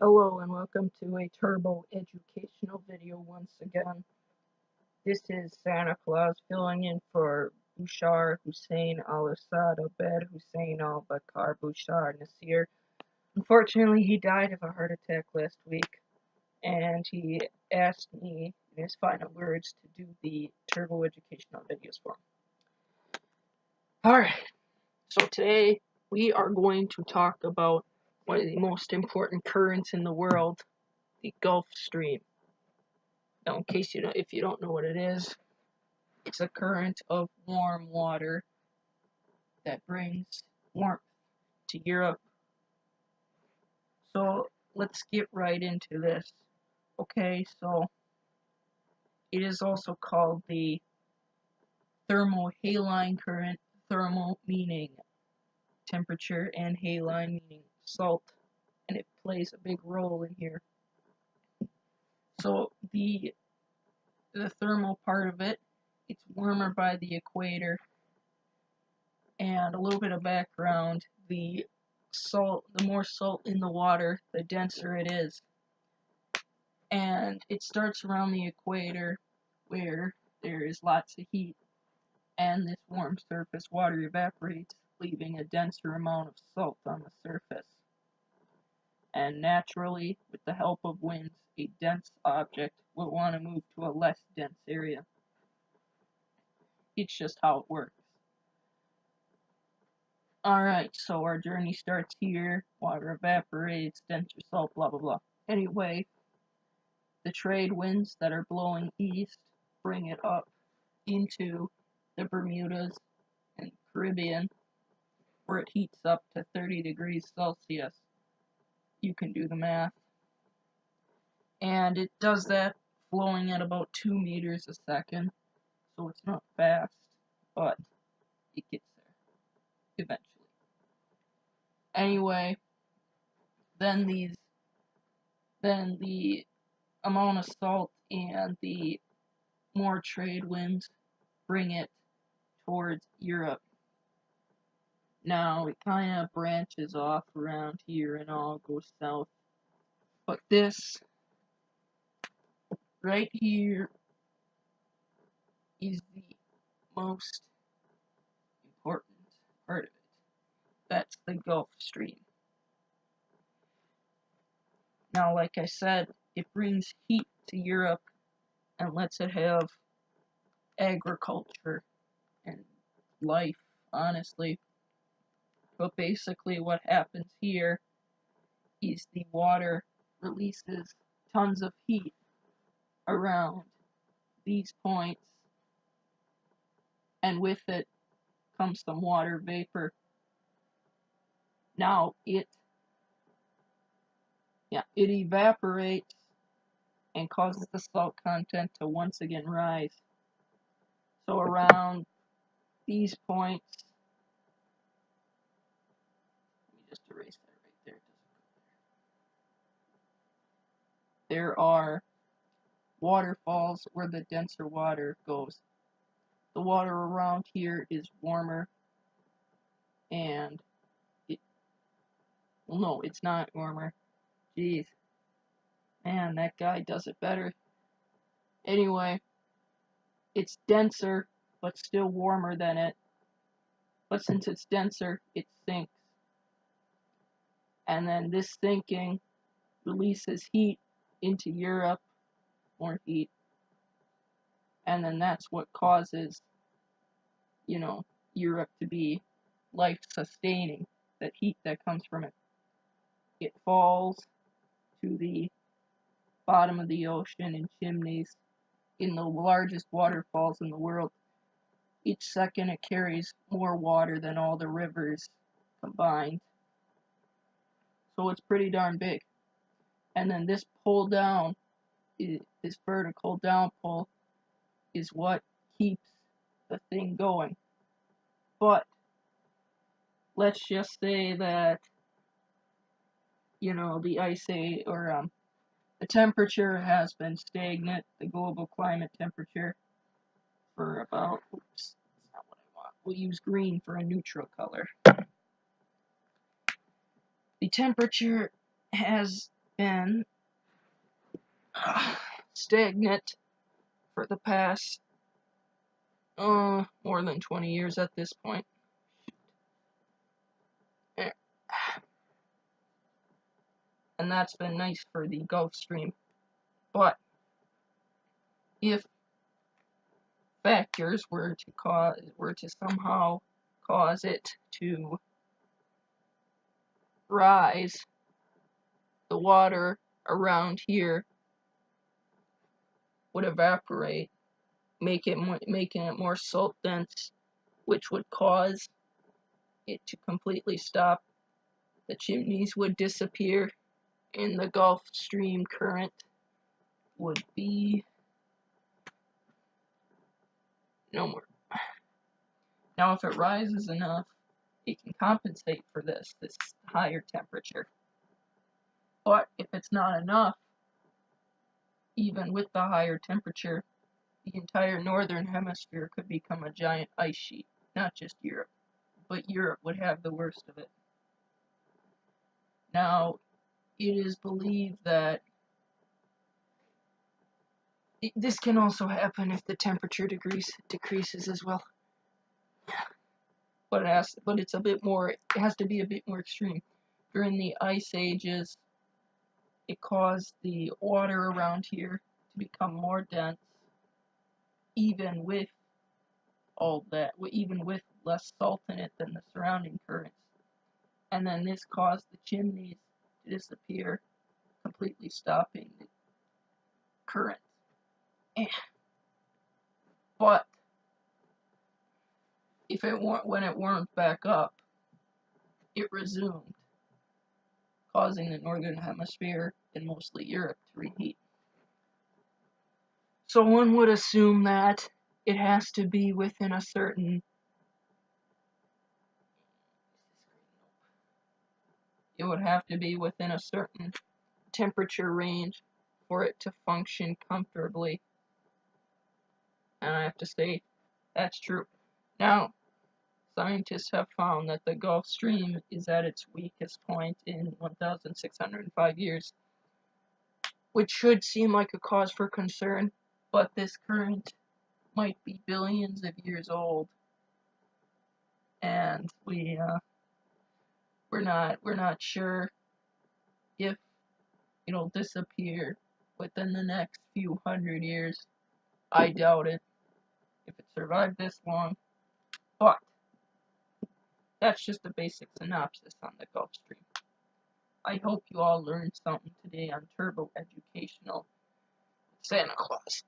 Hello and welcome to a turbo educational video once again. This is Santa Claus filling in for Bushar Hussein al-Assad Abed Hussein al-Bakar Bushar Nasir. Unfortunately, he died of a heart attack last week, and he asked me in his final words to do the turbo educational videos for him. Alright, so today we are going to talk about one of the most important currents in the world, the Gulf Stream. Now, in case if you don't know what it is, it's a current of warm water that brings warmth to Europe. So let's get right into this. Okay, so it is also called the thermohaline current. Thermal meaning temperature and haline meaning salt, and it plays a big role in here. So the thermal part of it, it's warmer by the equator. And a little bit of background, the more salt in the water, the denser it is. And it starts around the equator where there is lots of heat, and this warm surface water evaporates, leaving a denser amount of salt on the surface. And naturally, with the help of winds, a dense object will want to move to a less dense area. It's just how it works. Alright, so our journey starts here, water evaporates, denser salt, blah blah blah. Anyway, the trade winds that are blowing east bring it up into the Bermudas and Caribbean, where it heats up to 30 degrees Celsius. You can do the math. And it does that flowing at about 2 meters a second, so it's not fast, but it gets there eventually. Anyway, then the amount of salt and the more trade winds bring it towards Europe. Now it kind of branches off around here and all goes south, but this right here is the most important part of it. That's the Gulf Stream. Now, like I said, it brings heat to Europe and lets it have agriculture and life, honestly. But basically what happens here is the water releases tons of heat around these points, and with it comes some water vapor. Now it evaporates and causes the salt content to once again rise. So around these points, let me just erase that right there. There are waterfalls where the denser water goes. The water around here is warmer, and well, no, it's not warmer. Jeez. Man, that guy does it better. Anyway, it's denser, but still warmer than it. But since it's denser, it sinks. And then this sinking releases heat into Europe, more heat. And then that's what causes, Europe to be life-sustaining, that heat that comes from it. It falls to the bottom of the ocean in chimneys in the largest waterfalls in the world. Each second it carries more water than all the rivers combined. So it's pretty darn big. And then this pull down, this vertical down pull, is what keeps the thing going. But let's just say that, the the temperature has been stagnant, the global climate temperature, for about, oops, that's not what I want. We'll use green for a neutral color. The temperature has been stagnant for the past more than 20 years at this point. And that's been nice for the Gulf Stream. But if factors were to somehow cause it to rise, the water around here would evaporate, making it more salt dense, which would cause it to completely stop. The chimneys would disappear, and the Gulf Stream current would be no more. Now, if it rises enough, it can compensate for this higher temperature. But if it's not enough, even with the higher temperature, the entire northern hemisphere could become a giant ice sheet. Not just Europe, but Europe would have the worst of it. Now, it is believed that this can also happen if the temperature decreases as well. But it's a bit more. It has to be a bit more extreme. During the ice ages, it caused the water around here to become more dense, even with all that, even with less salt in it than the surrounding currents. And then this caused the chimneys to disappear, completely stopping the current. But when it warmed back up, it resumed, causing the northern hemisphere and mostly Europe to reheat. So one would assume that it has to be within a certain temperature range for it to function comfortably. And I have to say, that's true. Now, scientists have found that the Gulf Stream is at its weakest point in 1,605 years, which should seem like a cause for concern, but this current might be billions of years old, and we're not sure if it'll disappear within the next few hundred years. I doubt it, if it survived this long, but that's just a basic synopsis on the Gulf Stream. I hope you all learned something today on Turbo Educational Santa Claus.